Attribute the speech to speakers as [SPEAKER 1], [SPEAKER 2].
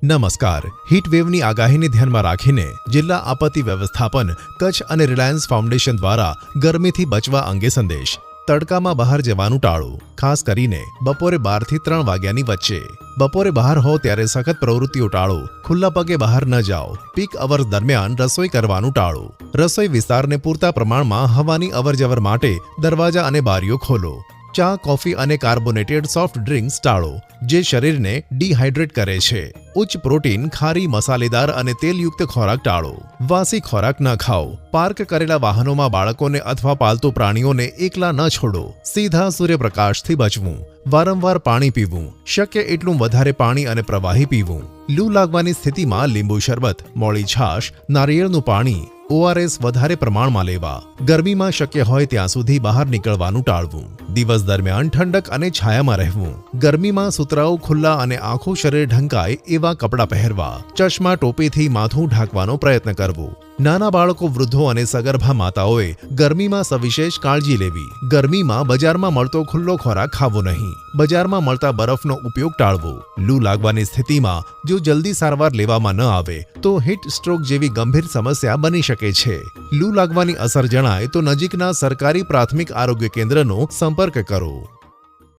[SPEAKER 1] નમસ્કાર. હીટવેવની આગાહીને ધ્યાનમાં રાખીને જિલ્લા આપત્તિ વ્યવસ્થાપન કચ્છ અને રિલાયન્સ ફાઉન્ડેશન દ્વારા ગરમીથી બચવા અંગે સંદેશ. તડકામાં બહાર જવાનું ટાળો, ખાસ કરીને બપોરે 12 થી 3 વાગ્યાની વચ્ચે. બપોરે બહાર હો ત્યારે સખત પ્રવૃત્તિઓ ટાળો, ખુલ્લા પગે બહાર ન જાઓ. પીક અવર્સ દરમિયાન રસોઈ કરવાનું ટાળો. રસોઈ વિસ્તારને પૂરતા પ્રમાણમાં હવાની અવરજવર માટે દરવાજા અને બારીઓ ખોલો. ચા, કોફી અને કાર્બોનેટેડ સોફ્ટ ડ્રિંક્સ ટાળો, જે શરીરને ડિહાઇડ્રેટ કરે છે. ઉચ્ચ પ્રોટીન, ખારી, મસાલેદાર અને તેલયુક્ત ખોરાક ટાળો. વાસી ખોરાક ન ખાઓ. પાર્ક કરેલા વાહનોમાં બાળકોને અથવા પાલતુ પ્રાણીઓને એકલા ન છોડો. સીધા સૂર્યપ્રકાશથી બચવું. વારંવાર પાણી પીવું. શક્ય એટલું વધારે પાણી અને પ્રવાહી પીવું. લૂ લાગવાની સ્થિતિમાં લીંબુ શરબત, મોળી છાશ, નારિયેળનું પાણી, ORS વધારે પ્રમાણમાં લેવા. ગરમીમાં શક્ય હોય ત્યાં સુધી બહાર નીકળવાનું ટાળવું. દિવસ દરમિયાન ઠંડક અને છાયામાં રહેવું. ગરમીમાં સુતરાઉ ખુલ્લા અને આખું શરીર ઢંકાય એવા કપડાં પહેરવા. ચશ્મા, ટોપીથી માથું ઢાંકવાનો પ્રયત્ન કરવો. નાના બાળકો, વૃદ્ધો અને સગર્ભા માતાઓએ ગરમીમાં સવિશેષ કાળજી લેવી. ગરમીમાં બજારમાં મળતો ખુલ્લો ખોરાક ખાવો નહીં. બજારમાં મળતા બરફનો ઉપયોગ ટાળવો. લૂ લાગવાની સ્થિતિમાં જો જલ્દી સારવાર લેવામાં ન આવે તો હીટ સ્ટ્રોક જેવી ગંભીર સમસ્યા બની શકે છે. લૂ લાગવાની અસર જણાય તો નજીકના સરકારી પ્રાથમિક આરોગ્ય કેન્દ્રનો સંપર્ક કરો.